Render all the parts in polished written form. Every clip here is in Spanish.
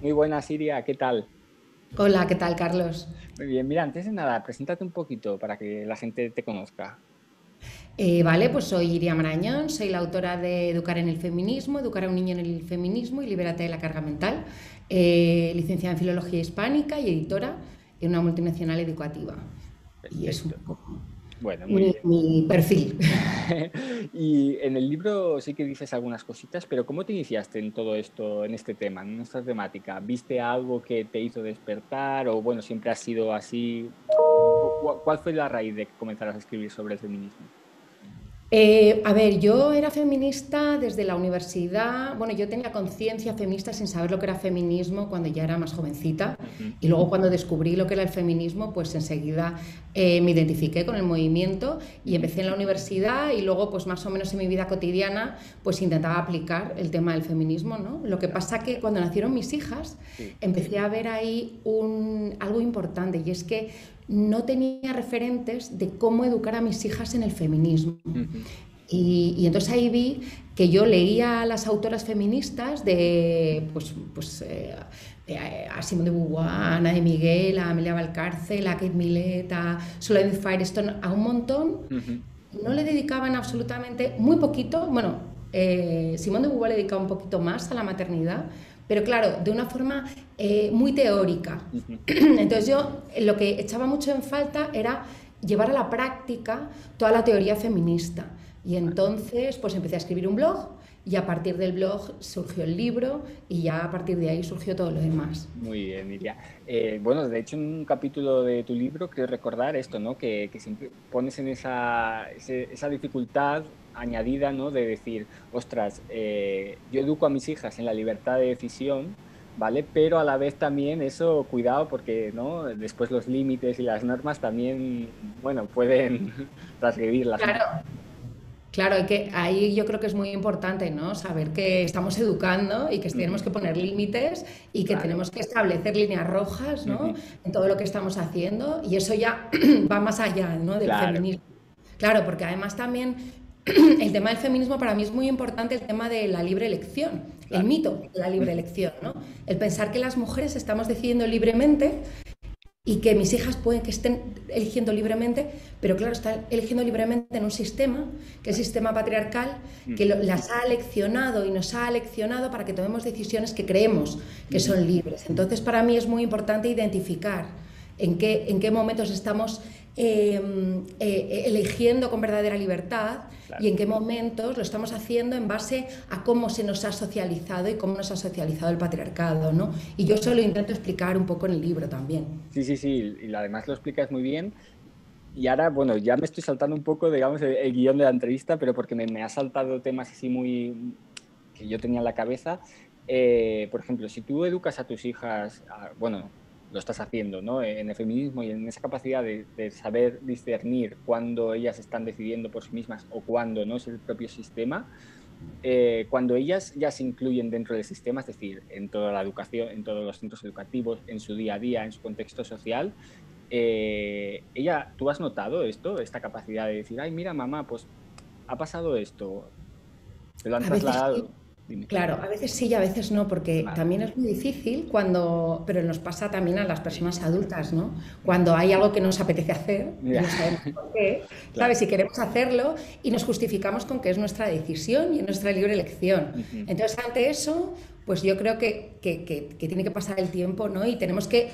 Muy buena, Siria, ¿qué tal? Hola, ¿qué tal, Carlos? Muy bien, mira, antes de nada, preséntate un poquito para que la gente te conozca. Vale, pues soy Iria Marañón, soy la autora de Educar en el Feminismo, Educar a un niño en el feminismo y Libérate de la carga mental, licenciada en Filología Hispánica y editora en una multinacional educativa. Y es un Perfecto. poco Bueno, muy mi, bien. mi perfil. Y en el libro sí que dices algunas cositas, pero ¿cómo te iniciaste en todo esto, en este tema, en esta temática? ¿Viste algo que te hizo despertar o bueno, siempre ha sido así? ¿Cuál fue la raíz de que comenzaras a escribir sobre el feminismo? A ver, yo era feminista desde la universidad. Bueno, yo tenía conciencia feminista sin saber lo que era feminismo cuando ya era más jovencita. Ujú, Y luego cuando descubrí lo que era el feminismo, pues enseguida me identifiqué con el movimiento y ujú. empecé en la universidad y luego pues más o menos en mi vida cotidiana pues intentaba aplicar el tema del feminismo, ¿no? Lo que pasa que cuando nacieron mis hijas Sí. empecé a ver ahí algo importante y es que no tenía referentes de cómo educar a mis hijas en el feminismo. Ujú. Y entonces ahí vi que yo leía a las autoras feministas a Simone de Beauvoir, a Ana de Miguel, a Amelia Valcárcel, a Kate Millett, a Soledad Firestone, a un montón. Ujú. No le dedicaban absolutamente, muy poquito, bueno, Simone de Beauvoir le dedicaba un poquito más a la maternidad, pero claro, de una forma muy teórica. Ujú. Entonces yo lo que echaba mucho en falta era llevar a la práctica toda la teoría feminista. Y entonces pues empecé a escribir un blog y a partir del blog surgió el libro y ya a partir de ahí surgió todo lo demás. Muy bien, Iria. Bueno, de hecho, en un capítulo de tu libro creo recordar esto, ¿no? Que siempre pones en esa dificultad añadida, ¿no? De decir, ostras, yo educo a mis hijas en la libertad de decisión, ¿vale? Pero a la vez también eso, cuidado, porque, ¿no? Después los límites y las normas también, bueno, pueden transgredirlas un poco. Claro, claro, ahí yo creo que es muy importante, ¿no? Saber que estamos educando y que tenemos Ujú. que poner límites y que Claro. tenemos que establecer líneas rojas, ¿no? Ujú. En todo lo que estamos haciendo y eso ya va más allá, ¿no? Del Claro. feminismo. Claro, porque además también el tema del feminismo para mí es muy importante el tema de la libre elección, el Claro. mito de la libre Ujú. elección, ¿no? El pensar que las mujeres estamos decidiendo libremente y que mis hijas pueden que estén eligiendo libremente, pero claro, están eligiendo libremente en un sistema, que es el Claro. sistema patriarcal, que Ujú. las ha leccionado y nos ha leccionado para que tomemos decisiones que creemos que Ujú. son libres. Entonces, para mí es muy importante identificar en qué momentos estamos eligiendo con verdadera libertad y Claro. en qué momentos lo estamos haciendo en base a cómo se nos ha socializado y cómo nos ha socializado el patriarcado, ¿no? Y yo eso lo intento explicar un poco en el libro también. Sí, sí, sí, y además lo explicas muy bien. Y ahora, bueno, ya me estoy saltando un poco, digamos, el guión de la entrevista, pero porque me ha saltado temas así muy que yo tenía en la cabeza. Por ejemplo, si tú educas a tus hijas, bueno, lo estás haciendo, ¿no? En el feminismo y en esa capacidad de saber discernir cuándo ellas están decidiendo por sí mismas o cuándo no es el propio sistema, cuando ellas ya se incluyen dentro del sistema, es decir, en toda la educación, en todos los centros educativos, en su día a día, en su contexto social, ¿tú has notado esto, esta capacidad de decir, ay, mira, mamá, pues ha pasado esto, te lo han A veces sí, trasladado? Dime. claro, a veces sí y a veces no, porque Vale. también es muy difícil cuando, pero nos pasa también a las Sí. personas adultas, ¿no? Ujú. Cuando hay algo que nos apetece hacer y Ya. no sabemos por qué, Claro. ¿sabes? Si queremos hacerlo y nos justificamos con que es nuestra decisión y es nuestra libre elección. Ujú. Entonces, ante eso, pues yo creo que tiene que pasar el tiempo, ¿no? Y tenemos que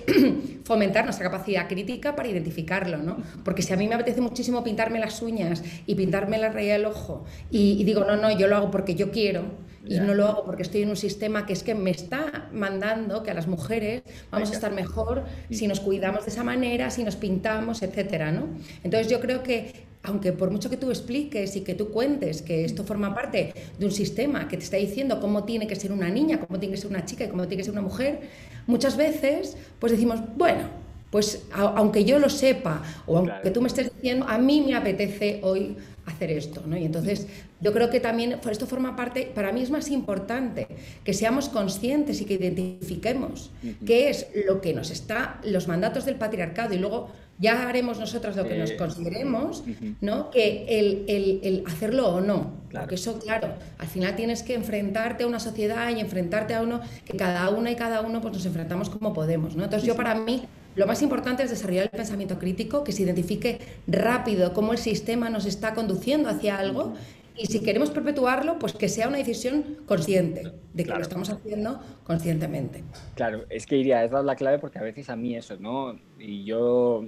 fomentar nuestra capacidad crítica para identificarlo, ¿no? Ujú. Porque si a mí me apetece muchísimo pintarme las uñas y pintarme la raya del ojo y digo, no, no, yo lo hago porque yo quiero y Ya. no lo hago porque estoy en un sistema que es que me está mandando que a las mujeres Hay vamos a que estar hacer. mejor si Ujú. nos cuidamos de esa manera, si nos pintamos, etcétera, ¿no? Entonces yo creo que aunque por mucho que tú expliques y que tú cuentes que esto Ujú. forma parte de un sistema que te está diciendo cómo tiene que ser una niña, cómo tiene que ser una chica y cómo tiene que ser una mujer, muchas veces pues decimos, bueno, pues aunque yo lo sepa o aunque Claro. tú me estés diciendo, a mí me apetece hoy hacer esto, ¿no? Y entonces Ujú. yo creo que también esto forma parte, para mí es más importante que seamos conscientes y que identifiquemos Ujú. qué es lo que nos está, los mandatos del patriarcado y luego ya haremos nosotros lo que nos consideremos, ¿no? Que el hacerlo o no. Claro. Porque eso, claro, al final tienes que enfrentarte a una sociedad y enfrentarte a uno, que cada una y cada uno pues nos enfrentamos como podemos, ¿no? Entonces yo para mí lo más importante es desarrollar el pensamiento crítico, que se identifique rápido cómo el sistema nos está conduciendo hacia algo y si queremos perpetuarlo, pues que sea una decisión consciente, de que lo estamos haciendo conscientemente. Claro, es que Iria, has dado la clave porque a veces a mí eso, ¿no? Y yo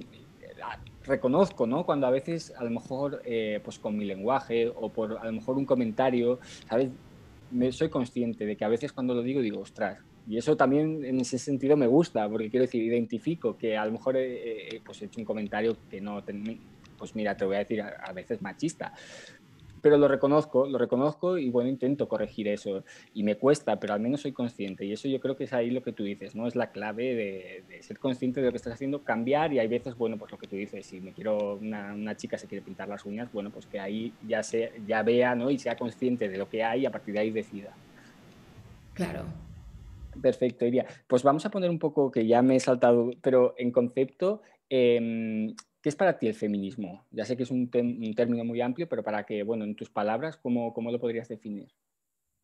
reconozco, ¿no? Cuando a veces a lo mejor pues con mi lenguaje o por a lo mejor un comentario, ¿sabes? Soy consciente de que a veces cuando lo digo, ostras, y eso también en ese sentido me gusta, porque quiero decir, identifico que a lo mejor pues he hecho un comentario que no, pues mira, te voy a decir a veces machista, pero lo reconozco y bueno, intento corregir eso y me cuesta, pero al menos soy consciente y eso yo creo que es ahí lo que tú dices, ¿no? Es la clave de ser consciente de lo que estás haciendo, cambiar y hay veces, bueno, pues lo que tú dices, si me quiero, una chica se quiere pintar las uñas, bueno, pues que ahí ya vea, ¿no? Y sea consciente de lo que hay y a partir de ahí decida. Claro. Perfecto, Iria. Pues vamos a poner un poco, que ya me he saltado, pero en concepto, ¿qué es para ti el feminismo? Ya sé que es un término muy amplio, pero para que, bueno, en tus palabras, ¿cómo lo podrías definir?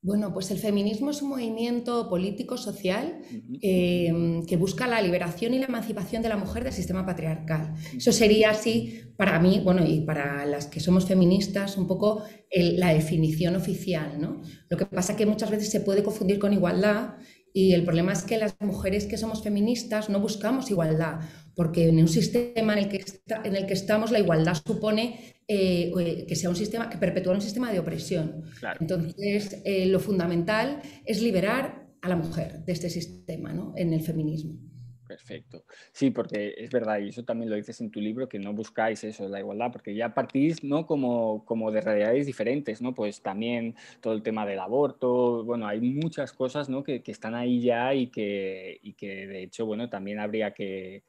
Bueno, pues el feminismo es un movimiento político-social que busca la liberación y la emancipación de la mujer del sistema patriarcal. Eso sería así para mí, bueno, y para las que somos feministas, un poco la definición oficial, ¿no? Lo que pasa es que muchas veces se puede confundir con igualdad y el problema es que las mujeres que somos feministas no buscamos igualdad, porque en un sistema en el que estamos la igualdad supone que sea un sistema que perpetúa un sistema de opresión. Claro. Entonces, lo fundamental es liberar a la mujer de este sistema, ¿no? En el feminismo. Perfecto. Sí, porque es verdad, y eso también lo dices en tu libro, que no buscáis eso, la igualdad, porque ya partís, ¿no? como de realidades diferentes, ¿no? Pues también todo el tema del aborto, bueno, hay muchas cosas, ¿no? que están ahí ya y que de hecho, bueno, también habría que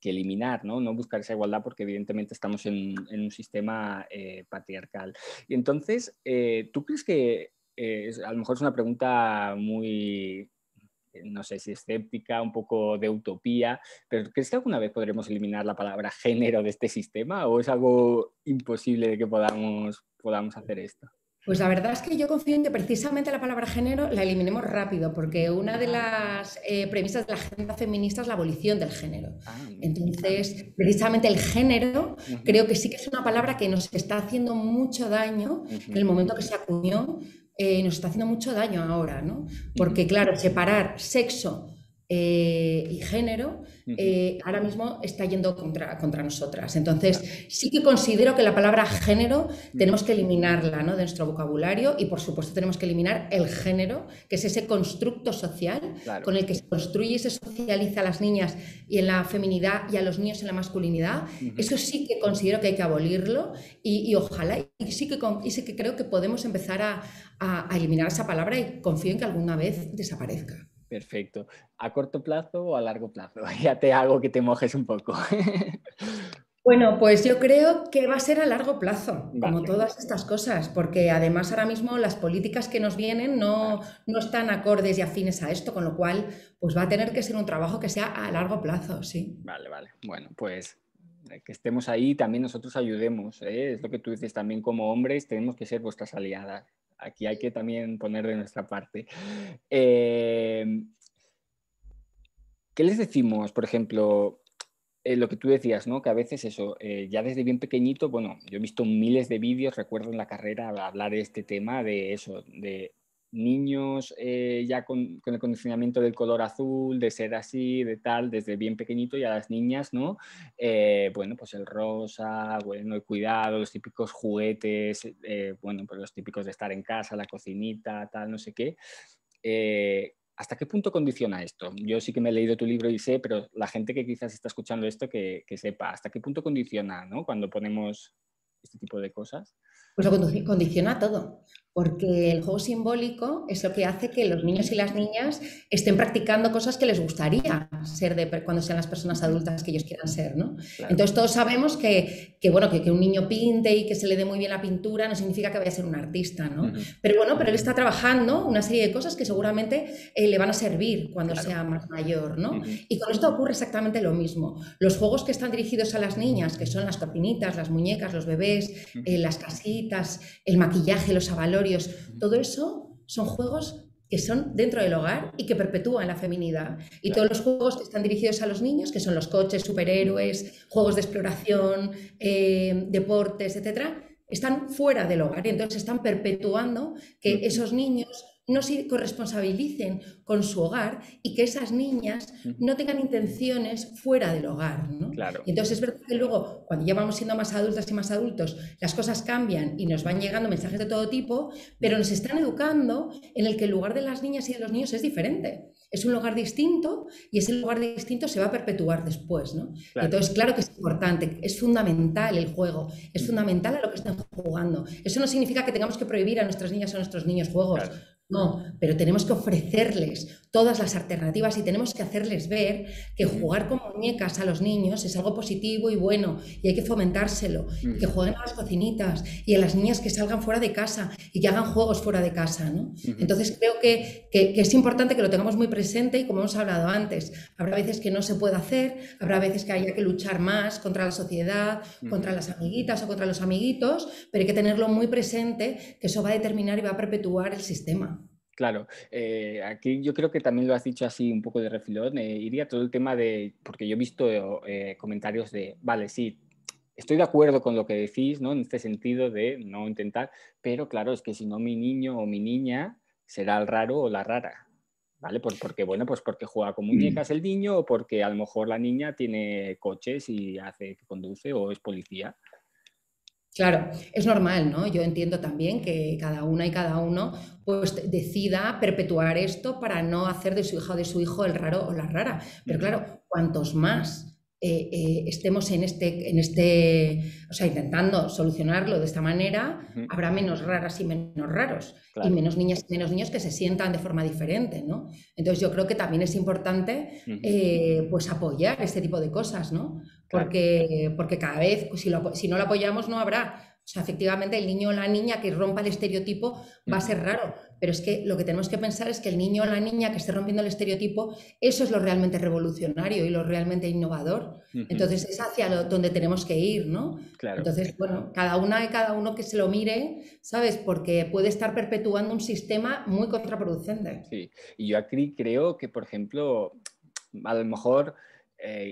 eliminar, ¿no? No buscar esa igualdad porque evidentemente estamos en un sistema patriarcal. Y entonces, ¿tú crees que a lo mejor es una pregunta muy, no sé si escéptica, un poco de utopía, pero ¿crees que alguna vez podremos eliminar la palabra género de este sistema o es algo imposible de que podamos hacer esto? Pues la verdad es que yo confío en que precisamente la palabra género la eliminemos rápido, porque una de las premisas de la agenda feminista es la abolición del género. Entonces, precisamente el género creo que sí que es una palabra que nos está haciendo mucho daño en el momento que se acuñó, nos está haciendo mucho daño ahora, ¿no? Porque claro, separar sexo y género ahora mismo está yendo contra nosotras. Entonces, sí que considero que la palabra género tenemos que eliminarla, ¿no? De nuestro vocabulario y, por supuesto, tenemos que eliminar el género, que es ese constructo social con el que se construye y se socializa a las niñas y en la feminidad y a los niños en la masculinidad. Eso sí que considero que hay que abolirlo y ojalá, y sí que creo que podemos empezar a eliminar esa palabra y confío en que alguna vez desaparezca. Perfecto. ¿A corto plazo o a largo plazo? Ya te hago que te mojes un poco. Bueno, pues yo creo que va a ser a largo plazo, como Vale. todas estas cosas, porque además ahora mismo las políticas que nos vienen no están acordes y afines a esto, con lo cual pues va a tener que ser un trabajo que sea a largo plazo, sí. Vale. Bueno, pues que estemos ahí, también nosotros ayudemos, ¿eh? Es lo que tú dices, también como hombres tenemos que ser vuestras aliadas. Aquí hay que también poner de nuestra parte. ¿Qué les decimos, por ejemplo, lo que tú decías, ¿no? Que a veces eso, ya desde bien pequeñito, bueno, yo he visto miles de vídeos, recuerdo en la carrera hablar de este tema, de eso, de niños ya con el condicionamiento del color azul, de ser así, de tal, desde bien pequeñito, y a las niñas, ¿no? Bueno, pues el rosa, bueno, el cuidado, los típicos juguetes, bueno, pues los típicos de estar en casa, la cocinita, tal, no sé qué. ¿Hasta qué punto condiciona esto? Yo sí que me he leído tu libro y sé, pero la gente que quizás está escuchando esto que sepa, ¿hasta qué punto condiciona, ¿no? Cuando ponemos este tipo de cosas? Pues lo condiciona todo. porque el juego simbólico es lo que hace que los niños y las niñas estén practicando cosas que les gustaría ser cuando sean las personas adultas que ellos quieran ser, ¿no? Claro. Entonces todos sabemos bueno, que un niño pinte y que se le dé muy bien la pintura no significa que vaya a ser un artista, ¿no? Pero bueno, pero él está trabajando una serie de cosas que seguramente le van a servir cuando sea más mayor, ¿no? Y con esto ocurre exactamente lo mismo. Los juegos que están dirigidos a las niñas, que son las cortinitas, las muñecas, los bebés, las casitas, el maquillaje, los avalorios, todo eso son juegos que son dentro del hogar y que perpetúan la feminidad. Y todos los juegos que están dirigidos a los niños, que son los coches, superhéroes, juegos de exploración, deportes, etcétera, están fuera del hogar y entonces están perpetuando que esos niños no se corresponsabilicen con su hogar y que esas niñas no tengan intenciones fuera del hogar, ¿no? Claro. Y entonces es verdad que luego, cuando ya vamos siendo más adultas y más adultos, las cosas cambian y nos van llegando mensajes de todo tipo, pero nos están educando en el que el lugar de las niñas y de los niños es diferente. Es un lugar distinto y ese lugar distinto se va a perpetuar después, ¿no? Claro. Entonces, claro que es importante, es fundamental el juego, es fundamental a lo que están jugando. Eso no significa que tengamos que prohibir a nuestras niñas o a nuestros niños juegos. Claro. No, pero tenemos que ofrecerles todas las alternativas y tenemos que hacerles ver que jugar con muñecas a los niños es algo positivo y bueno y hay que fomentárselo, y que jueguen a las cocinitas y a las niñas que salgan fuera de casa y que hagan juegos fuera de casa, ¿no? Entonces creo que es importante que lo tengamos muy presente y como hemos hablado antes, habrá veces que no se puede hacer, habrá veces que haya que luchar más contra la sociedad, contra las amiguitas o contra los amiguitos, pero hay que tenerlo muy presente que eso va a determinar y va a perpetuar el sistema. Claro, aquí yo creo que también lo has dicho así un poco de refilón, iría todo el tema de, porque yo he visto comentarios de, vale, sí, estoy de acuerdo con lo que decís, ¿no? En este sentido de no intentar, pero claro, es que si no mi niño o mi niña será el raro o la rara, ¿vale? Porque, bueno, pues porque juega con muñecas el niño o porque a lo mejor la niña tiene coches y conduce o es policía. Claro, es normal, ¿no? Yo entiendo también que cada una y cada uno pues decida perpetuar esto para no hacer de su hija o de su hijo el raro o la rara. Pero claro, cuantos más estemos o sea, intentando solucionarlo de esta manera, habrá menos raras y menos raros, claro. Y menos niñas y menos niños que se sientan de forma diferente, ¿no? Entonces yo creo que también es importante pues apoyar este tipo de cosas, ¿no? Porque cada vez, si no lo apoyamos, no habrá. O sea, efectivamente, el niño o la niña que rompa el estereotipo va a ser raro, pero es que lo que tenemos que pensar es que el niño o la niña que esté rompiendo el estereotipo, eso es lo realmente revolucionario y lo realmente innovador. Entonces es hacia donde tenemos que ir, ¿no? Claro. Entonces, bueno, cada una y cada uno que se lo mire, ¿sabes? Porque puede estar perpetuando un sistema muy contraproducente. Sí, y yo aquí creo que, por ejemplo, a lo mejor...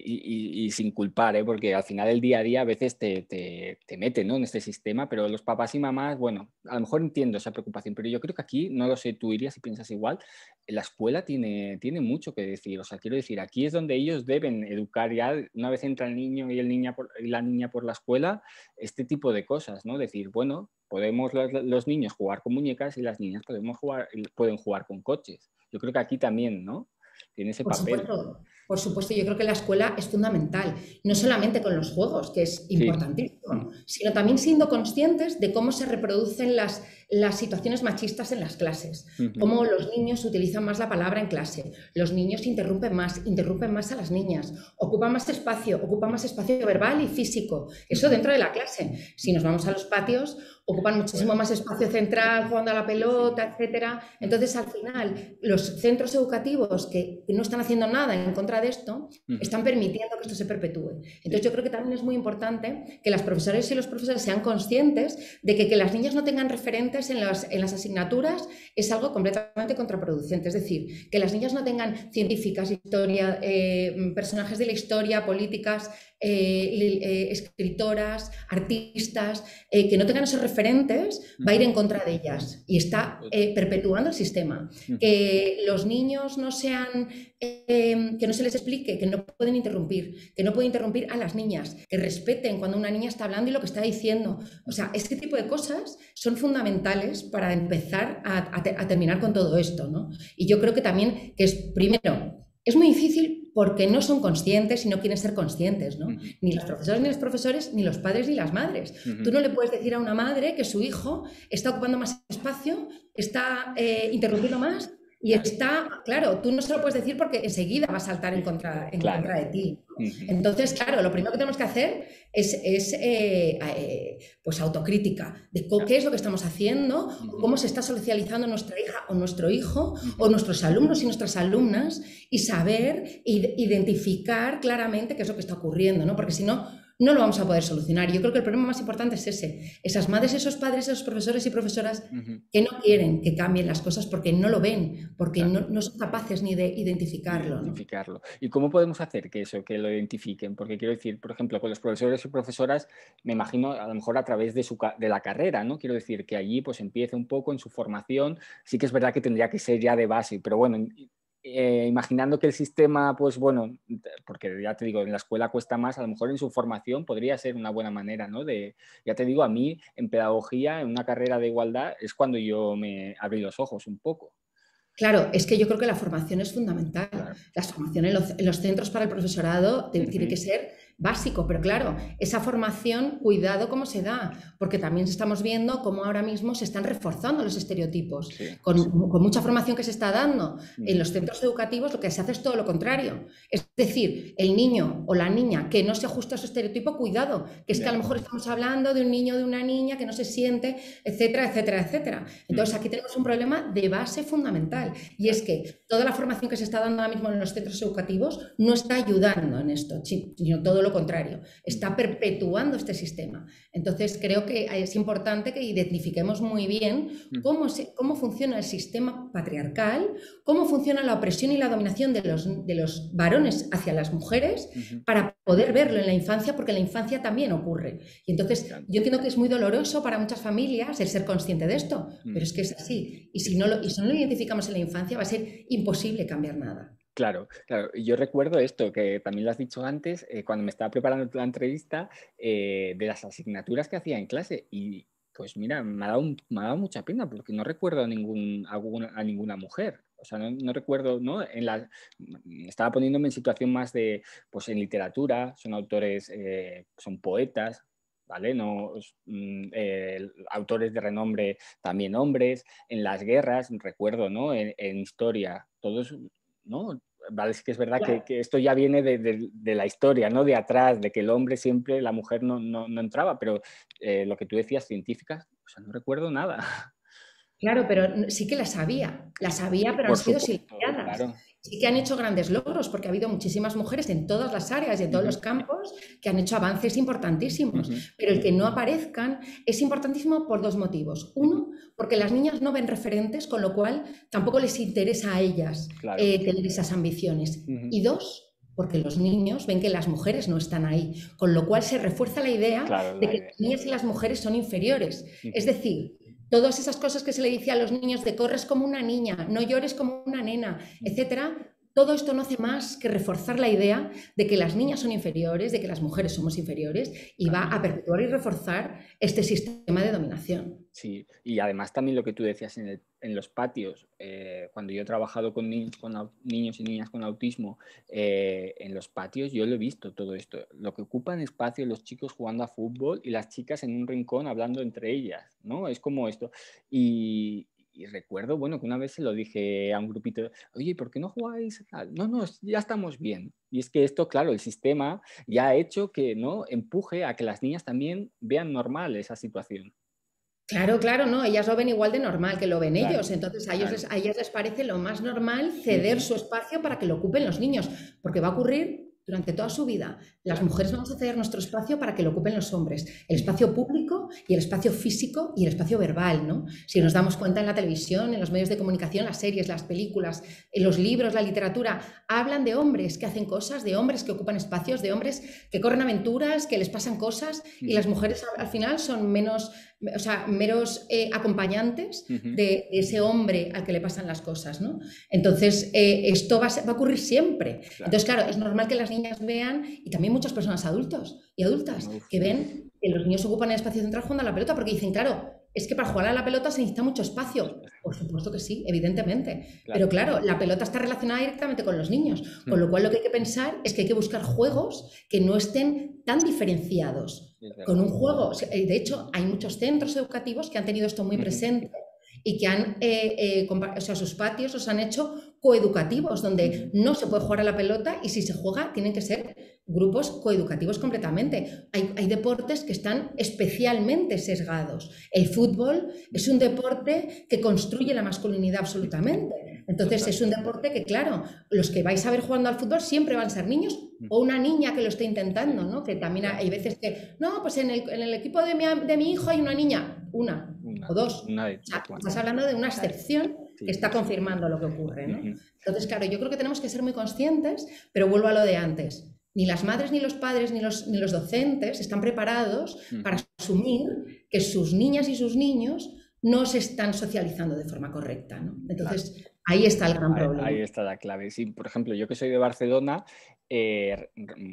y sin culpar, porque al final el día a día a veces te meten, ¿no? En este sistema, pero los papás y mamás, bueno, a lo mejor entiendo esa preocupación, pero yo creo que aquí, no lo sé, tú irías y piensas igual, la escuela tiene mucho que decir, o sea, quiero decir, aquí es donde ellos deben educar ya, una vez entra el niño y la niña por la escuela, este tipo de cosas, ¿no? Decir, bueno, podemos los niños jugar con muñecas y las niñas pueden jugar con coches. Yo creo que aquí también, ¿no? Tiene ese papel. Por supuesto, yo creo que la escuela es fundamental, no solamente con los juegos, que es importantísimo, sino también siendo conscientes de cómo se reproducen las situaciones machistas en las clases, cómo los niños utilizan más la palabra en clase, los niños interrumpen más a las niñas, ocupan más espacio verbal y físico, eso dentro de la clase. Si nos vamos a los patios, ocupan muchísimo más espacio central, jugando a la pelota, etcétera. Entonces, al final, los centros educativos que no están haciendo nada en contra de esto, están permitiendo que esto se perpetúe. Entonces, yo creo que también es muy importante que las profesoras y los profesores sean conscientes de que las niñas no tengan referentes en las asignaturas es algo completamente contraproducente. Es decir, que las niñas no tengan científicas, historia, personajes de la historia, políticas, escritoras, artistas, que no tengan esos referentes, va a ir en contra de ellas y está perpetuando el sistema. Que los niños no sean, que no se les explique, que no pueden interrumpir, a las niñas, que respeten cuando una niña está hablando y lo que está diciendo. O sea, este tipo de cosas son fundamentales para empezar a terminar con todo esto, ¿no? Y yo creo que también que es, primero, Es muy difícil porque no son conscientes y no quieren ser conscientes, ¿no? Ujú, Ni los profesores, ni los profesores, ni los padres, ni las madres. Tú ujú. no le puedes decir a una madre que su hijo está ocupando más espacio, está interrumpiendo más y Claro, está, claro, tú no se lo puedes decir porque enseguida va a saltar en claro. contra de ti. Ujú, Entonces, claro, lo primero que tenemos que hacer es pues autocrítica de claro. qué es lo que estamos haciendo, o Ujú, cómo se está socializando nuestra hija o nuestro hijo, o ujú. nuestros alumnos y nuestras alumnas, y saber identificar claramente qué es lo que está ocurriendo, ¿no? Porque si no, no lo vamos a poder solucionar. Y yo creo que el problema más importante es ese, esas madres, esos padres, esos profesores y profesoras Ujú, que no quieren que cambien las cosas porque no lo ven, porque claro, no son capaces ni de de identificarlo, ¿no? identificarlo. ¿Y cómo podemos hacer que eso, que lo identifiquen? Porque quiero decir, por ejemplo, con los profesores y profesoras, me imagino a lo mejor a través de, de la carrera, ¿no? Quiero decir que allí pues empiece un poco en su formación. Sí que es verdad que tendría que ser ya de base, pero bueno, imaginando que el sistema, pues bueno, porque ya te digo, en la escuela cuesta más, a lo mejor en su formación podría ser una buena manera, ¿no? De, ya te digo, a mí en pedagogía, en una carrera de igualdad, es cuando yo me abrí los ojos un poco. Claro, es que yo creo que la formación es fundamental. Claro. La formación en los centros para el profesorado tiene que Ujú, ser básico, pero claro, esa formación, cuidado cómo se da, porque también estamos viendo cómo ahora mismo se están reforzando los estereotipos. sí. Con mucha formación que se está dando en Ujú, los centros educativos, lo que se hace es todo lo contrario. Es decir, el niño o la niña que no se ajusta a su estereotipo, cuidado, que es que a lo ya. mejor estamos hablando de un niño o de una niña que no se siente, etcétera, etcétera, etcétera. Entonces Ujú, aquí tenemos un problema de base fundamental. Y es claro. que toda la formación que se está dando ahora mismo en los centros educativos no está ayudando en esto, sino todo lo contrario, está Ujú, perpetuando este sistema. Entonces creo que es importante que identifiquemos muy bien ujú, cómo funciona el sistema patriarcal, cómo funciona la opresión y la dominación de los varones hacia las mujeres, ujú, para poder verlo en la infancia, porque en la infancia también ocurre. Y entonces claro. yo entiendo que es muy doloroso para muchas familias el ser consciente de esto, pero Mm, es que es así. Y es- si no lo identificamos en la infancia, va a ser imposible cambiar nada. claro, claro. Y yo recuerdo esto, que también lo has dicho antes, cuando me estaba preparando la entrevista, de las asignaturas que hacía en clase. Y pues mira, me ha dado mucha pena porque no recuerdo a ninguna mujer. O sea, no recuerdo, ¿no? Estaba poniéndome en situación más de, pues en literatura, son autores, son poetas, ¿vale? No, autores de renombre también hombres, en las guerras, recuerdo, ¿no? En historia, todos, ¿no? Vale, sí que es verdad que esto ya viene de la historia, ¿no? De atrás, de que el hombre siempre, la mujer no entraba, pero lo que tú decías, científicas, o sea, no recuerdo nada. Claro, pero sí que las había, pero han Por sido supuesto, silenciadas. claro. Sí que han hecho grandes logros, porque ha habido muchísimas mujeres en todas las áreas y en todos Ujú, los campos que han hecho avances importantísimos. ujú, Pero el que no aparezcan es importantísimo por dos motivos. ujú, Uno, porque las niñas no ven referentes, con lo cual tampoco les interesa a ellas claro. tener esas ambiciones. Ujú, Y dos, porque los niños ven que las mujeres no están ahí, con lo cual se refuerza la idea claro, de la que idea. las niñas y las mujeres son inferiores. Es Ujú, decir, todas esas cosas que se le dice a los niños de corres como una niña, no llores como una nena, ujú, etcétera, todo esto no hace más que reforzar la idea de que las niñas son inferiores, de que las mujeres somos inferiores, y va claro. a perpetuar y reforzar este sistema de dominación. Sí, y además también lo que tú decías en los patios, cuando yo he trabajado con niños y niñas con autismo, en los patios yo lo he visto todo esto, lo que ocupan espacio los chicos jugando a fútbol y las chicas en un rincón hablando entre ellas, ¿no? Es como esto. Y recuerdo, bueno, que una vez se lo dije a un grupito, oye, ¿por qué no jugáis? No, no, ya estamos bien. Y es que esto, claro, el sistema ya ha hecho que, ¿no? Empuje a que las niñas también vean normal esa situación. Claro, claro, no, ellas lo ven igual de normal que lo ven Claro, ellos, entonces claro. a ellas les parece lo más normal ceder Ujú, su espacio para que lo ocupen los niños, porque va a ocurrir durante toda su vida. Las claro. mujeres vamos a ceder nuestro espacio para que lo ocupen los hombres, el Ujú, espacio público y el espacio físico y el espacio verbal, ¿no? Si nos claro. damos cuenta en la televisión, en los medios de comunicación, las series, las películas, en los libros, la literatura, hablan de hombres que hacen cosas, de hombres que ocupan espacios, de hombres que corren aventuras, que les pasan cosas, y Ujú, las mujeres al final son menos, o sea, meros acompañantes ujú, de ese hombre al que le pasan las cosas, ¿no? Entonces, esto va a ocurrir siempre. claro. Entonces, claro, es normal que las niñas vean, y también muchas personas adultos y adultas, Uf, que ven que los niños ocupan el espacio central jugando a la pelota, porque dicen, claro, es que para jugar a la pelota se necesita mucho espacio. Por supuesto que sí, evidentemente. Claro. Pero claro, la pelota está relacionada directamente con los niños, con lo cual lo que hay que pensar es que hay que buscar juegos que no estén tan diferenciados. Con un juego, de hecho, hay muchos centros educativos que han tenido esto muy presente y que han, o sea, sus patios los han hecho coeducativos, donde no se puede jugar a la pelota y si se juega tienen que ser grupos coeducativos completamente. Hay deportes que están especialmente sesgados. El fútbol es un deporte que construye la masculinidad absolutamente. Entonces es un deporte que, claro, los que vais a ver jugando al fútbol siempre van a ser niños o una niña que lo esté intentando, ¿no? Que también hay veces que, no, pues en el equipo de mi hijo hay una niña, una o dos. O sea, estás hablando de una excepción que está confirmando lo que ocurre, ¿no? Entonces, claro, yo creo que tenemos que ser muy conscientes, pero vuelvo a lo de antes. Ni las madres, ni los padres, ni los docentes están preparados para asumir que sus niñas y sus niños no se están socializando de forma correcta, ¿no? Entonces, ahí está el gran problema. Ahí está la clave. Sí, por ejemplo, yo que soy de Barcelona,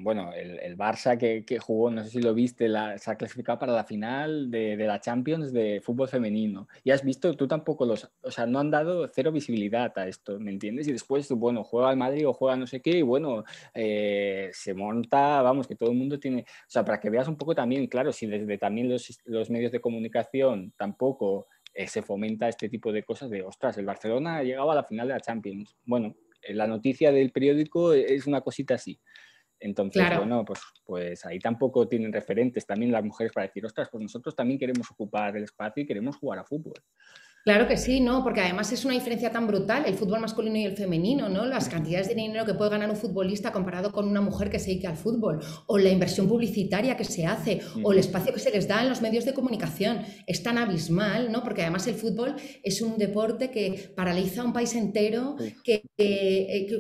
bueno, el Barça que jugó, no sé si lo viste, se ha clasificado para la final de la Champions de fútbol femenino. Y has visto, tú tampoco o sea, no han dado cero visibilidad a esto, ¿me entiendes? Y después, bueno, juega el Madrid o juega no sé qué, y bueno, se monta, vamos, que todo el mundo tiene, o sea, para que veas un poco también, claro, si desde también los medios de comunicación tampoco se fomenta este tipo de cosas de, ostras, el Barcelona ha llegado a la final de la Champions. Bueno, la noticia del periódico es una cosita así. Entonces, claro, bueno, pues ahí tampoco tienen referentes también las mujeres para decir, ostras, pues nosotros también queremos ocupar el espacio y queremos jugar a fútbol. Claro que sí, ¿no? Porque además es una diferencia tan brutal el fútbol masculino y el femenino, ¿no? Las cantidades de dinero que puede ganar un futbolista comparado con una mujer que se dedica al fútbol, o la inversión publicitaria que se hace, o el espacio que se les da en los medios de comunicación. Es tan abismal, ¿no? Porque además el fútbol es un deporte que paraliza a un país entero,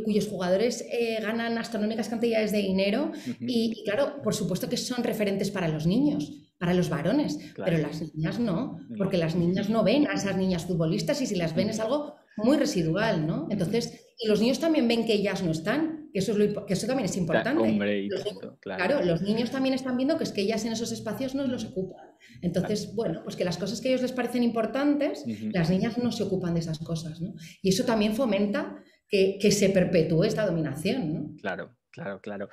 cuyos jugadores ganan astronómicas cantidades de dinero y claro, por supuesto que son referentes para los niños, para los varones, claro, pero las niñas no, porque las niñas no ven a esas niñas futbolistas y si las ven es algo muy residual, ¿no? Entonces, y los niños también ven que ellas no están, que eso también es importante. Hombre, y tanto, claro, los niños también están viendo que es que ellas en esos espacios no los ocupan. Entonces, bueno, pues que las cosas que a ellos les parecen importantes, las niñas no se ocupan de esas cosas, ¿no? Y eso también fomenta que se perpetúe esta dominación, ¿no? Claro. Claro.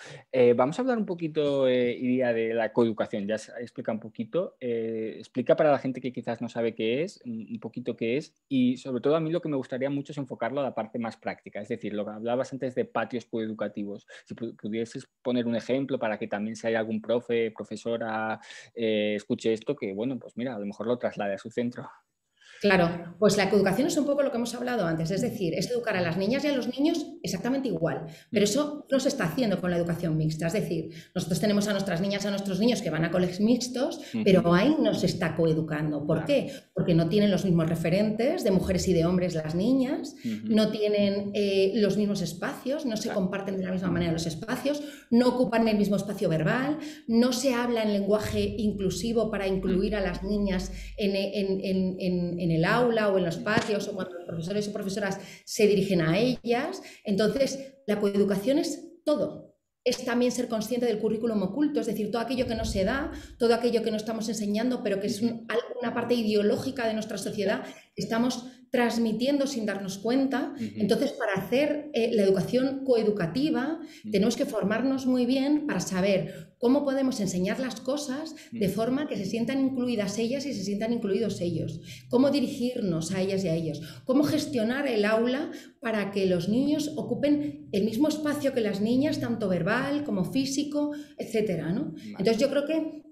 Vamos a hablar un poquito, Iria, de la coeducación. Ya explica un poquito. Explica para la gente que quizás no sabe qué es, un poquito qué es. Y sobre todo a mí lo que me gustaría mucho es enfocarlo a la parte más práctica. Es decir, lo que hablabas antes de patios coeducativos. Si pudieses poner un ejemplo para que también si hay algún profesora, escuche esto, que bueno, pues mira, a lo mejor lo traslade a su centro. Claro, pues la coeducación es un poco lo que hemos hablado antes, es decir, es educar a las niñas y a los niños exactamente igual, pero eso no se está haciendo con la educación mixta, es decir, nosotros tenemos a nuestras niñas y a nuestros niños que van a colegios mixtos, pero ahí no se está coeducando. ¿Por qué? Porque no tienen los mismos referentes de mujeres y de hombres las niñas, no tienen los mismos espacios, no se comparten de la misma manera los espacios, no ocupan el mismo espacio verbal, no se habla en lenguaje inclusivo para incluir a las niñas en el aula o en los patios o cuando los profesores o profesoras se dirigen a ellas. Entonces, la coeducación es todo. Es también ser consciente del currículum oculto, es decir, todo aquello que no se da, todo aquello que no estamos enseñando, pero que es una parte ideológica de nuestra sociedad que estamos transmitiendo sin darnos cuenta. Entonces, para hacer la educación coeducativa, tenemos que formarnos muy bien para saber cómo podemos enseñar las cosas de forma que se sientan incluidas ellas y se sientan incluidos ellos, cómo dirigirnos a ellas y a ellos, cómo gestionar el aula para que los niños ocupen el mismo espacio que las niñas, tanto verbal como físico, etcétera, ¿no? Entonces yo creo que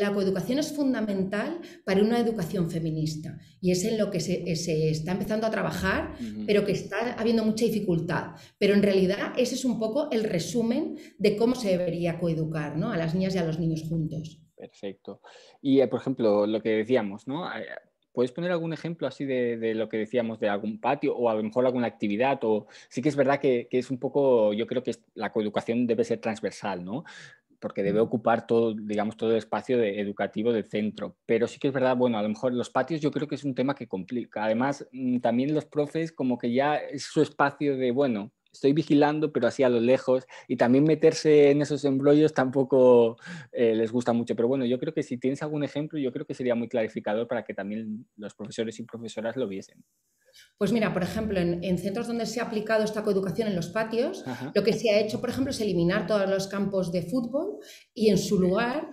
la coeducación es fundamental para una educación feminista y es en lo que se está empezando a trabajar, pero que está habiendo mucha dificultad. Pero en realidad ese es un poco el resumen de cómo se debería coeducar, ¿no? A las niñas y a los niños juntos. Perfecto. Y, por ejemplo, lo que decíamos, ¿no? ¿Puedes poner algún ejemplo así de lo que decíamos, de algún patio o a lo mejor alguna actividad? O sí que es verdad que es un poco, yo creo que la coeducación debe ser transversal, ¿no? Porque debe ocupar todo, digamos, todo el espacio educativo del centro. Pero sí que es verdad, bueno, a lo mejor los patios yo creo que es un tema que complica. Además, también los profes como que ya es su espacio de, bueno, estoy vigilando, pero así a lo lejos, y también meterse en esos embrollos tampoco les gusta mucho. Pero bueno, yo creo que si tienes algún ejemplo, yo creo que sería muy clarificador para que también los profesores y profesoras lo viesen. Pues mira, por ejemplo, en centros donde se ha aplicado esta coeducación en los patios, Ajá. lo que se ha hecho, por ejemplo, es eliminar todos los campos de fútbol y en su lugar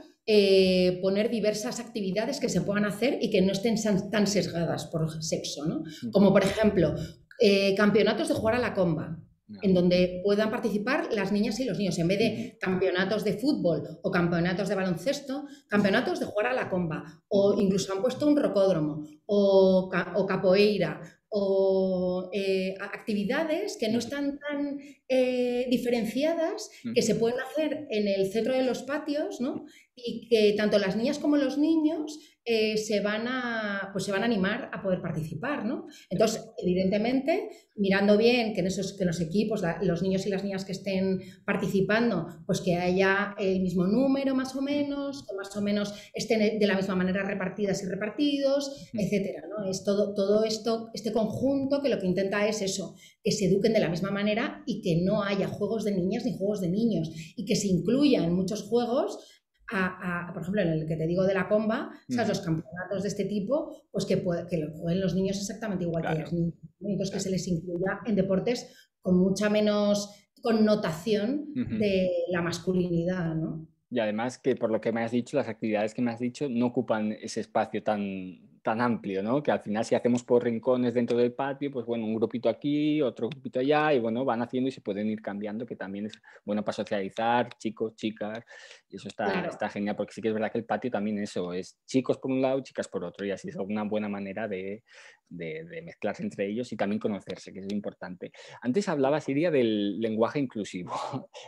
poner diversas actividades que se puedan hacer y que no estén tan sesgadas por sexo, ¿no? Como por ejemplo, campeonatos de jugar a la comba, en donde puedan participar las niñas y los niños, en vez de campeonatos de fútbol o campeonatos de baloncesto, campeonatos de jugar a la comba, o incluso han puesto un rocódromo, o capoeira, o actividades que no están tan diferenciadas, que se pueden hacer en el centro de los patios, ¿no? Y que tanto las niñas como los niños se van a animar a poder participar, ¿no? Entonces, evidentemente, mirando bien que en los equipos, los niños y las niñas que estén participando, pues que haya el mismo número más o menos, que más o menos estén de la misma manera repartidas y repartidos, etcétera, ¿no? Es todo esto, este conjunto que lo que intenta es eso, que se eduquen de la misma manera y que no haya juegos de niñas ni juegos de niños y que se incluyan muchos juegos. Por ejemplo, en el que te digo de la comba, ¿sabes? Los campeonatos de este tipo, pues que lo jueguen los niños exactamente igual que las niñas. Entonces, que se les incluya en deportes con mucha menos connotación de la masculinidad, ¿no? Y además que por lo que me has dicho, las actividades que me has dicho no ocupan ese espacio tan amplio, ¿no? Que al final si hacemos por rincones dentro del patio, pues bueno, un grupito aquí, otro grupito allá, y bueno, van haciendo y se pueden ir cambiando, que también es bueno para socializar, chicos, chicas, y eso está genial, porque sí que es verdad que el patio también eso, es chicos por un lado, chicas por otro, y así es una buena manera de mezclarse entre ellos y también conocerse, que es importante. Antes hablaba, Siria, del lenguaje inclusivo.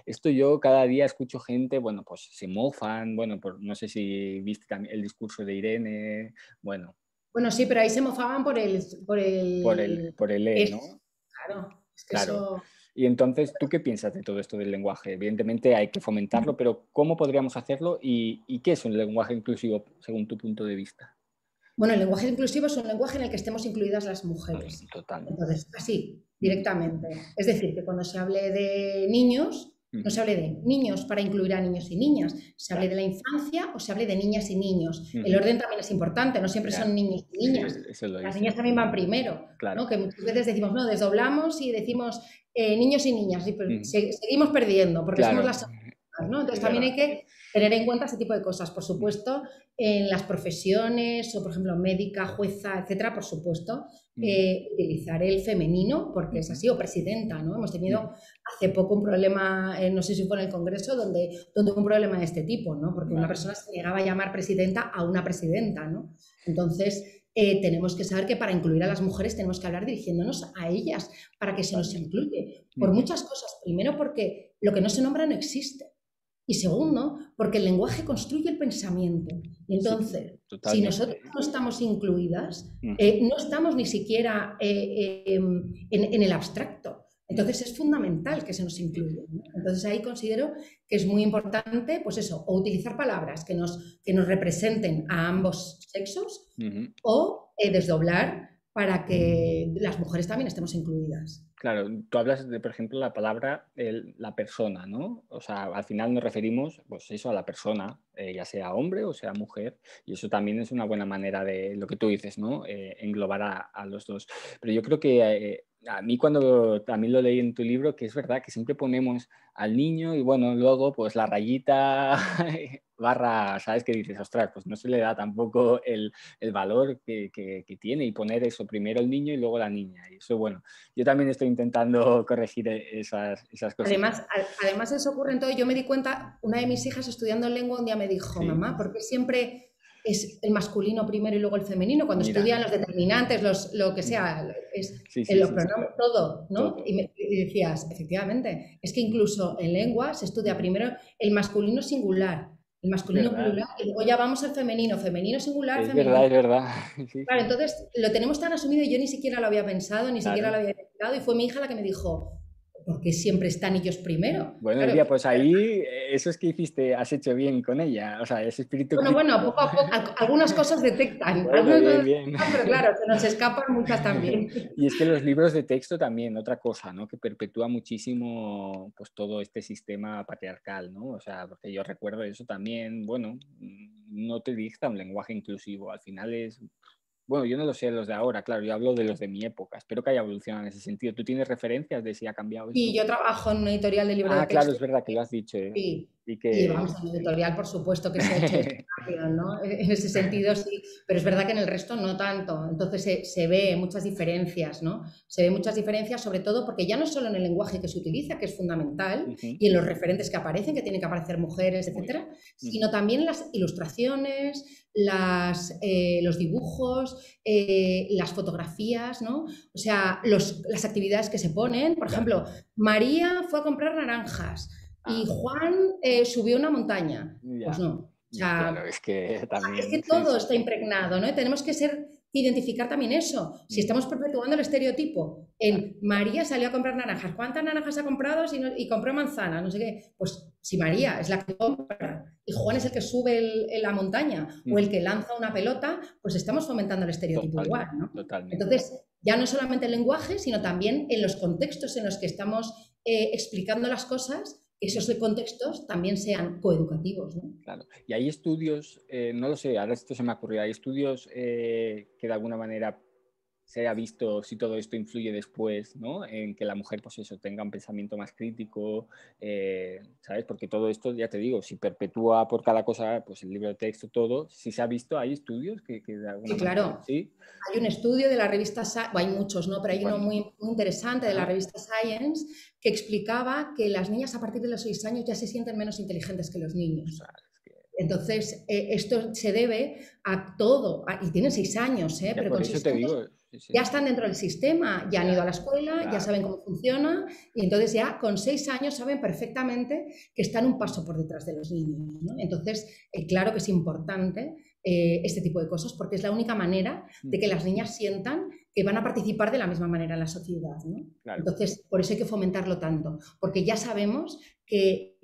Esto yo cada día escucho gente, bueno, pues se mofan, bueno, no sé si viste también el discurso de Irene, bueno. Bueno, sí, pero ahí se mofaban por el E, ¿no? Claro, es que claro. eso... Y entonces, ¿tú qué piensas de todo esto del lenguaje? Evidentemente hay que fomentarlo, pero ¿cómo podríamos hacerlo y qué es un lenguaje inclusivo según tu punto de vista? Bueno, el lenguaje inclusivo es un lenguaje en el que estemos incluidas las mujeres. Total. Entonces, así, directamente. Es decir, que cuando se hable de niños, no se hable de niños para incluir a niños y niñas, se hable de la infancia o se hable de niñas y niños. El orden también es importante, no siempre son niños y niñas. Las niñas también van primero, ¿no? Que muchas veces decimos, no, desdoblamos y decimos niños y niñas, y seguimos perdiendo porque somos las... ¿no? Entonces también hay que tener en cuenta ese tipo de cosas, por supuesto, en las profesiones, o por ejemplo médica, jueza, etcétera, por supuesto, utilizar el femenino, porque es así, o presidenta, ¿no? Hemos tenido hace poco un problema, no sé si fue en el Congreso, donde hubo un problema de este tipo, ¿no? Porque una persona se negaba a llamar presidenta a una presidenta, ¿no? Entonces, tenemos que saber que para incluir a las mujeres tenemos que hablar dirigiéndonos a ellas, para que se nos incluye, por muchas cosas. Primero, porque lo que no se nombra no existe. Y segundo, porque el lenguaje construye el pensamiento. Y entonces, si nosotros no estamos incluidas, no estamos ni siquiera en el abstracto. Entonces es fundamental que se nos incluya, ¿no? Entonces ahí considero que es muy importante, pues eso, o utilizar palabras que nos representen a ambos sexos, o desdoblar para que las mujeres también estemos incluidas. Claro, tú hablas de, por ejemplo, la palabra la persona, ¿no? O sea, al final nos referimos, pues eso, a la persona, ya sea hombre o sea mujer, y eso también es una buena manera de, lo que tú dices, ¿no? Englobar a los dos. Pero yo creo que a mí cuando también lo leí en tu libro, que es verdad que siempre ponemos al niño y bueno, luego pues la rayita barra, ¿sabes? Que dices, ostras, pues no se le da tampoco el valor que tiene, y poner eso, primero el niño y luego la niña. Y eso, bueno, yo también estoy intentando corregir esas cosas. Además eso ocurre en todo. Yo me di cuenta, una de mis hijas estudiando en lengua un día me dijo, mamá, ¿por qué siempre es el masculino primero y luego el femenino? Cuando estudian los determinantes, lo que sea, los pronombres, todo, ¿no? Todo. Y decías, efectivamente, es que incluso en lengua se estudia primero el masculino singular, el masculino plural, y luego ya vamos al femenino singular, femenino. Es verdad. Sí, claro, entonces lo tenemos tan asumido y yo ni siquiera lo había pensado, ni siquiera lo había detectado, y fue mi hija la que me dijo, ¿por qué siempre están ellos primero? Bueno, Claro. Lidia, pues ahí, eso es que hiciste, has hecho bien con ella, o sea, ese espíritu Bueno, crítico. poco a poco, algunas cosas detectan, Bueno, algunas bien, cosas bien. detectan, pero claro, se nos escapan muchas también. Y es que los libros de texto también, otra cosa, ¿no? Que perpetúa muchísimo pues todo este sistema patriarcal, ¿no? O sea, porque yo recuerdo eso también, bueno, no te dicta un lenguaje inclusivo, al final es, bueno, yo no lo sé los de ahora, claro, yo hablo de los de mi época, espero que haya evolucionado en ese sentido. ¿Tú tienes referencias de si ha cambiado Y esto? yo trabajo en una editorial de libro de Ah, claro, texto. es verdad que lo has dicho, ¿eh? Sí, Y y que... vamos, en el editorial, por supuesto que se ha hecho esto rápido, ¿no? En ese sentido sí, pero es verdad que en el resto no tanto. Entonces se ve muchas diferencias, ¿no? Se ve muchas diferencias, sobre todo porque ya no solo en el lenguaje que se utiliza, que es fundamental, Ujú, y en los referentes que aparecen, que tienen que aparecer mujeres, muy bien. etcétera, Ujú, sino también en las ilustraciones, los dibujos, las fotografías, ¿no? O sea, las actividades que se ponen. Por claro. ejemplo, María fue a comprar naranjas y Ah, Juan subió una montaña. Pues ya. no. O Claro, sea, es que es que también, sí, todo sí. está impregnado, ¿no? Y tenemos que identificar también eso. Si Mm, estamos perpetuando el estereotipo claro, en María salió a comprar naranjas, ¿cuántas naranjas ha comprado y compró manzanas? No sé qué. Pues si María es la que compra y Juan es el que sube la montaña o el ujú, que lanza una pelota, pues estamos fomentando el estereotipo igual, totalmente, ¿no? totalmente. Entonces, ya no solamente el lenguaje, sino también en los contextos en los que estamos explicando las cosas, esos Ujú, contextos también sean coeducativos, ¿no? claro. Y hay estudios, no lo sé, ahora esto se me ha ocurrido, hay estudios que de alguna manera se ha visto si todo esto influye después, ¿no? En que la mujer, pues eso, tenga un pensamiento más crítico, ¿sabes? Porque todo esto, ya te digo, si perpetúa por cada cosa, pues el libro de texto, todo, si se ha visto, hay estudios que de alguna Sí, manera, claro. sí, Hay un estudio de la revista, hay muchos, ¿no? Pero hay uno bueno, muy interesante de la ajá, revista Science que explicaba que las niñas a partir de los 6 años ya se sienten menos inteligentes que los o niños. sea, es que Entonces, esto se debe a todo, y tienen 6 años, ya pero por con eso 6 te años digo, sí, sí, ya están dentro del sistema, ya han ido a ya, la escuela, ya claro, saben cómo funciona, y entonces ya con 6 años saben perfectamente que están un paso por detrás de los niños, ¿no? Entonces, claro que es importante este tipo de cosas, porque es la única manera de que ujú, las niñas sientan que van a participar de la misma manera en la sociedad, ¿no? claro. Entonces, por eso hay que fomentarlo tanto, porque ya sabemos que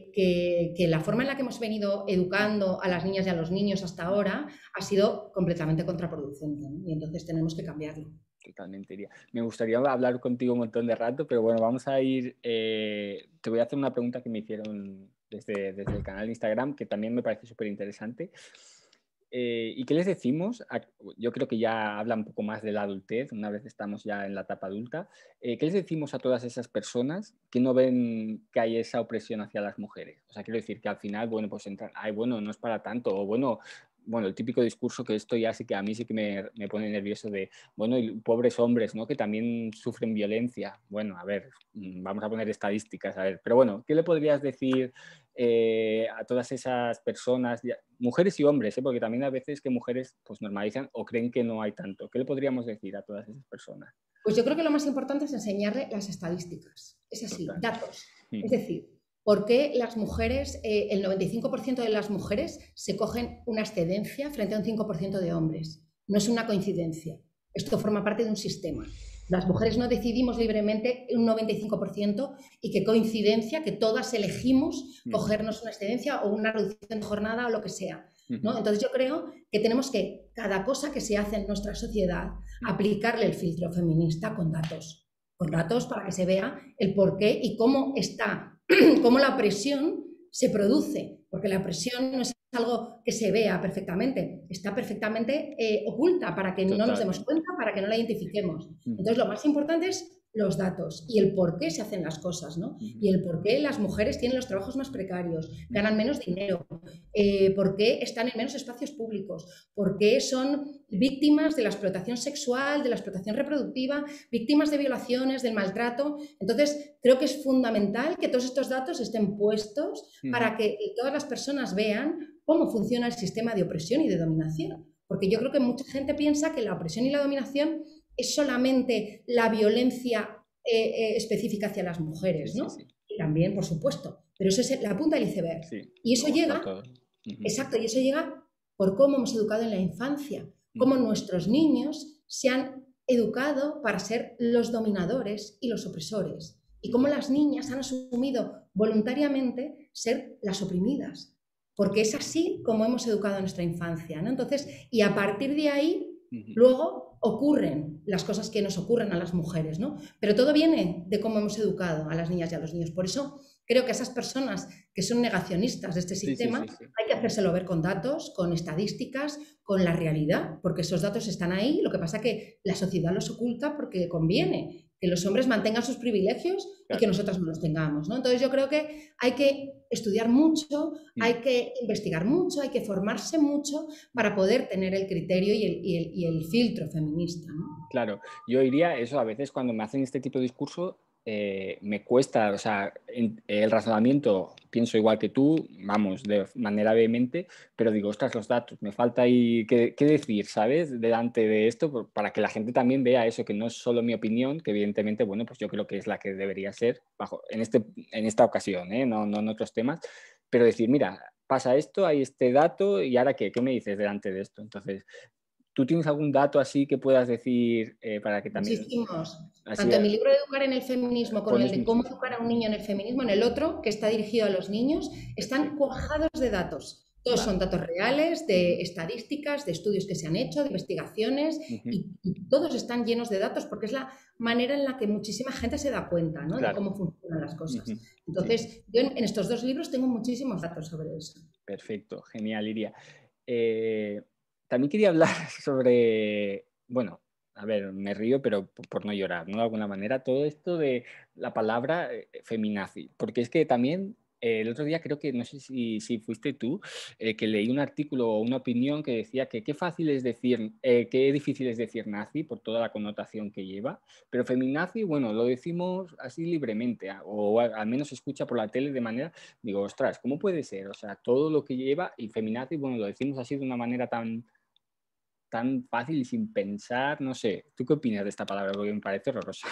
la forma en la que hemos venido educando a las niñas y a los niños hasta ahora ha sido completamente contraproducente, ¿no? Y entonces tenemos que cambiarlo. Totalmente, iría. Me gustaría hablar contigo un montón de rato, pero bueno, vamos a ir. Te voy a hacer una pregunta que me hicieron desde el canal de Instagram, que también me parece súper interesante. ¿Y qué les decimos? Yo creo que ya habla un poco más de la adultez, una vez estamos ya en la etapa adulta. ¿Qué les decimos a todas esas personas que no ven que hay esa opresión hacia las mujeres? O sea, quiero decir que al final, bueno, pues entran, ay, bueno, no es para tanto, o bueno, el típico discurso que esto ya sí que a mí sí que me pone nervioso de, bueno, y pobres hombres, ¿no? Que también sufren violencia. Bueno, a ver, vamos a poner estadísticas, a ver. Pero bueno, ¿qué le podrías decir a todas esas personas, mujeres y hombres, porque también a veces que mujeres pues normalizan o creen que no hay tanto? ¿Qué le podríamos decir a todas esas personas? Pues yo creo que lo más importante es enseñarle las estadísticas, es así, Total. datos. Es Ujú. decir, ¿por qué las mujeres, el 95% de las mujeres se cogen una excedencia frente a un 5% de hombres? No es una coincidencia. Esto forma parte de un sistema. Las mujeres no decidimos libremente un 95% y qué coincidencia que todas elegimos Ujú. cogernos una excedencia o una reducción de jornada o lo que sea, Ujú. ¿no? Entonces yo creo que tenemos que, cada cosa que se hace en nuestra sociedad, Ujú. aplicarle el filtro feminista con Claro. datos para que se vea el por qué y cómo está, cómo la opresión se produce, porque la opresión no es algo que se vea perfectamente, está perfectamente oculta para que no nos demos Totalmente. cuenta, para que no la identifiquemos. Ujú. Entonces, lo más importante es los datos y el por qué se hacen las cosas, ¿no? Ujú. Y el por qué las mujeres tienen los trabajos más precarios, Ujú. ganan menos dinero, por qué están en menos espacios públicos, por qué son víctimas de la explotación sexual, de la explotación reproductiva, víctimas de violaciones, del maltrato. Entonces, creo que es fundamental que todos estos datos estén puestos Ujú. para que todas las personas vean cómo funciona el sistema de opresión y de dominación. Porque yo creo que mucha gente piensa que la opresión y la dominación es solamente la violencia específica hacia las Sí, mujeres, sí, ¿no? sí. Y también, por supuesto, pero eso es la punta del iceberg. Sí, Y eso luego está llega, todo. Ujú. exacto, y eso llega por cómo hemos educado en la infancia, cómo Ujú. nuestros niños se han educado para ser los dominadores y los opresores. y cómo las niñas han asumido voluntariamente ser las oprimidas, porque es así como hemos educado en nuestra infancia, ¿no? Entonces, y a partir de ahí, luego ocurren las cosas que nos ocurren a las mujeres, ¿no? Pero todo viene de cómo hemos educado a las niñas y a los niños. Por eso creo que a esas personas que son negacionistas de este Sí, sí, sistema sí, sí. hay que hacérselo ver con datos, con estadísticas, con la realidad, porque esos datos están ahí. Lo que pasa es que la sociedad los oculta porque conviene que los hombres mantengan sus privilegios y que nosotras no los tengamos, ¿no? Entonces yo creo que hay que estudiar mucho, hay que investigar mucho, hay que formarse mucho para poder tener el criterio y el filtro feminista, ¿no? Claro, yo diría eso, a veces cuando me hacen este tipo de discurso me cuesta, o sea, el razonamiento pienso igual que tú, vamos, de manera vehemente, pero digo, ostras, los datos, me falta ahí qué decir, ¿sabes? Delante de esto, para que la gente también vea eso, que no es solo mi opinión, que evidentemente, bueno, pues yo creo que es la que debería ser, en esta ocasión, no en otros temas, pero decir, mira, pasa esto, hay este dato, y ahora qué me dices delante de esto. Entonces, ¿tú tienes algún dato así que puedas decir para que también... Muchísimos. Así, Tanto en mi libro de Educar en el Feminismo como en el pones de Cómo muchísimo, educar ¿no? a un niño en el feminismo, en el otro, que está dirigido a los niños, están Perfecto. cuajados de datos. Todos Vale. son datos reales, de estadísticas, de estudios que se han hecho, de investigaciones, Ujú. y todos están llenos de datos porque es la manera en la que muchísima gente se da cuenta, ¿no?, de Claro. cómo funcionan las cosas. Ujú. Sí, Entonces, yo en estos dos libros tengo muchísimos datos sobre eso. perfecto. Genial, Iria. Eh, también quería hablar sobre, bueno, a ver, me río, pero por no llorar, ¿no? De alguna manera, todo esto de la palabra feminazi, porque es que también el otro día creo que, no sé si fuiste tú, que leí un artículo o una opinión que decía que qué fácil es decir, qué difícil es decir nazi por toda la connotación que lleva, pero feminazi, bueno, lo decimos así libremente, o al menos se escucha por la tele de manera. Digo, ostras, ¿cómo puede ser? O sea, todo lo que lleva y feminazi, bueno, lo decimos así de una manera tan fácil y sin pensar, no sé. ¿Tú qué opinas de esta palabra? Porque me parece horrorosa.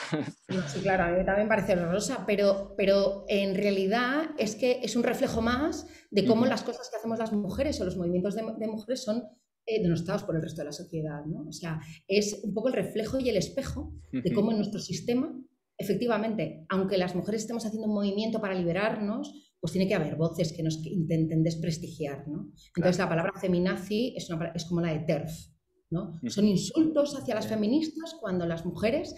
No, sí, claro, a mí también me parece horrorosa, pero en realidad es que es un reflejo más de cómo las cosas que hacemos las mujeres o los movimientos de mujeres son denostados por el resto de la sociedad, ¿no? O sea, es un poco el reflejo y el espejo de cómo en nuestro sistema, efectivamente, aunque las mujeres estemos haciendo un movimiento para liberarnos, pues tiene que haber voces que nos intenten desprestigiar, ¿no? Entonces Claro. la palabra feminazi es como la de TERF, ¿no? Son insultos hacia las feministas cuando las mujeres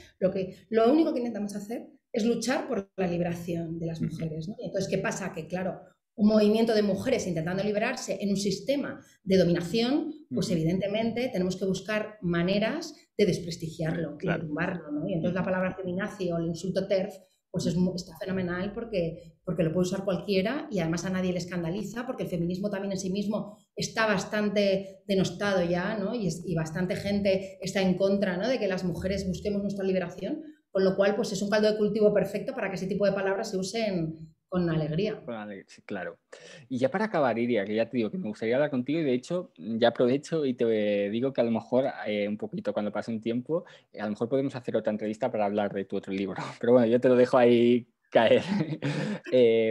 lo único que intentamos hacer es luchar por la liberación de las mujeres, ¿no? Y entonces, ¿qué pasa? Que claro, un movimiento de mujeres intentando liberarse en un sistema de dominación, pues evidentemente tenemos que buscar maneras de desprestigiarlo y de Claro. tumbarlo, ¿no? Y entonces la palabra feminazi o el insulto TERF pues está fenomenal porque lo puede usar cualquiera y además a nadie le escandaliza porque el feminismo también en sí mismo está bastante denostado ya, ¿no? Y bastante gente está en contra, ¿no?, de que las mujeres busquemos nuestra liberación, con lo cual pues es un caldo de cultivo perfecto para que ese tipo de palabras se usen con alegría. Vale, sí, claro. Y ya para acabar, Iria, que ya te digo que me gustaría hablar contigo y de hecho ya aprovecho y te digo que a lo mejor un poquito cuando pase un tiempo, a lo mejor podemos hacer otra entrevista para hablar de tu otro libro. Pero bueno, yo te lo dejo ahí caer.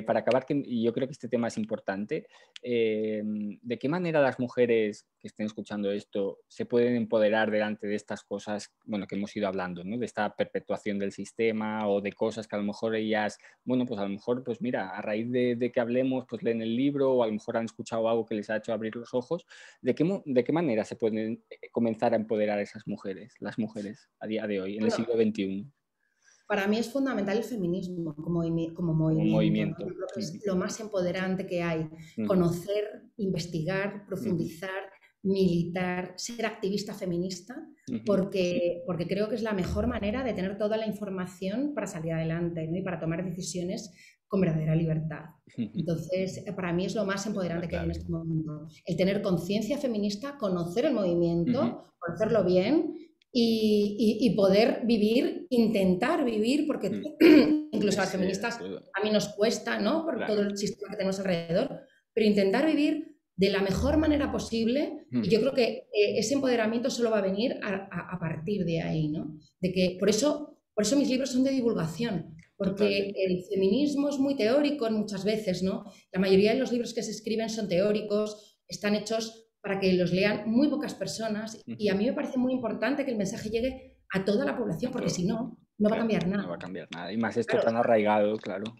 Para acabar, y yo creo que este tema es importante, ¿de qué manera las mujeres que estén escuchando esto se pueden empoderar delante de estas cosas, bueno, que hemos ido hablando, ¿no? De esta perpetuación del sistema o de cosas que a lo mejor ellas, bueno, pues a lo mejor, pues mira, a raíz de que hablemos, pues leen el libro o a lo mejor han escuchado algo que les ha hecho abrir los ojos? ¿De qué manera se pueden comenzar a empoderar a esas mujeres, las mujeres a día de hoy, en el Bueno, siglo XXI, para mí es fundamental el feminismo como como movimiento, ¿no? Yo movimiento? creo que es lo más empoderante que hay. Conocer, investigar, profundizar, militar, ser activista feminista, porque creo que es la mejor manera de tener toda la información para salir adelante, ¿no?, y para tomar decisiones con verdadera libertad. Entonces, para mí es lo más La empoderante que hay en clave. este momento. El tener conciencia feminista, conocer el movimiento, conocerlo bien y poder vivir, intentar vivir, porque incluso a las feministas a mí nos cuesta, ¿no?, por todo Claro. el sistema que tenemos alrededor, pero intentar vivir de la mejor manera posible, y yo creo que ese empoderamiento solo va a venir a partir de ahí, ¿no? De que, por eso mis libros son de divulgación, porque Totalmente. el feminismo es muy teórico muchas veces, ¿no? La mayoría de los libros que se escriben son teóricos, están hechos para que los lean muy pocas personas y a mí me parece muy importante que el mensaje llegue a toda la población, A porque todo. si no, no va a Claro, cambiar no va a nada. cambiar nada. Y más esto Claro, tan arraigado, claro.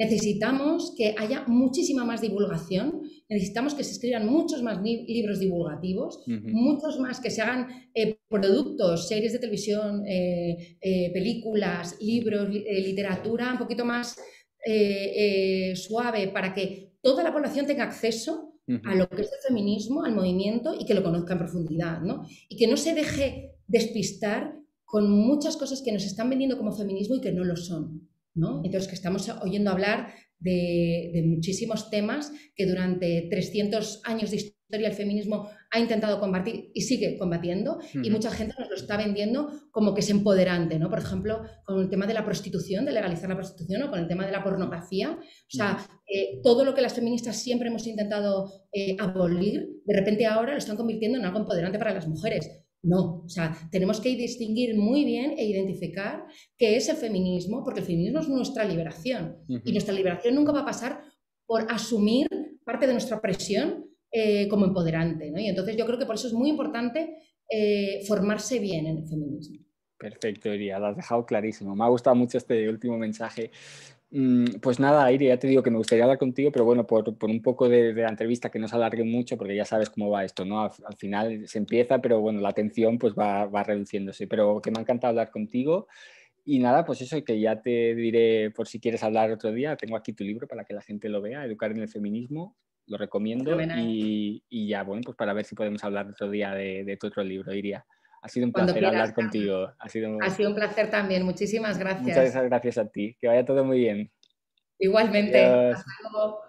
necesitamos que haya muchísima más divulgación, necesitamos que se escriban muchos más libros divulgativos, Ujú, muchos más que se hagan productos, series de televisión, películas, ujú, libros, literatura un poquito más suave para que toda la población tenga acceso a ujú. lo que es el feminismo, al movimiento y que lo conozca en profundidad, ¿no? Y que no se deje despistar con muchas cosas que nos están vendiendo como feminismo y que no lo son. ¿No? Entonces, que estamos oyendo hablar de muchísimos temas que durante 300 años de historia el feminismo ha intentado combatir y sigue combatiendo, y Ujú, mucha gente nos lo está vendiendo como que es empoderante, ¿no? Por ejemplo, con el tema de la prostitución, de legalizar la prostitución, o con el tema de la pornografía. O ujú. sea, todo lo que las feministas siempre hemos intentado abolir, de repente ahora lo están convirtiendo en algo empoderante para las mujeres. No, o sea, tenemos que distinguir muy bien e identificar qué es el feminismo, porque el feminismo es nuestra liberación y Ujú. nuestra liberación nunca va a pasar por asumir parte de nuestra presión como empoderante, ¿no? Y entonces yo creo que por eso es muy importante formarse bien en el feminismo. Perfecto, Iria, lo has dejado clarísimo. Me ha gustado mucho este último mensaje. Pues nada, Iria, ya te digo que me gustaría hablar contigo, pero bueno, por un poco de la entrevista que no se alargue mucho, porque ya sabes cómo va esto, ¿no? Al final se empieza, pero bueno, la atención pues va reduciéndose. Pero que me ha encantado hablar contigo. Y nada, pues eso, que ya te diré por si quieres hablar otro día. Tengo aquí tu libro para que la gente lo vea, Educar en el Feminismo. Lo recomiendo Fenomenal. y ya, bueno, pues para ver si podemos hablar otro día de tu otro libro, Iria. Ha sido un Cuando placer quieras, hablar Carlos. contigo. Ha sido un placer también. Muchísimas Muchas gracias. gracias a ti. Que vaya todo muy bien. Igualmente. Adiós. Hasta luego.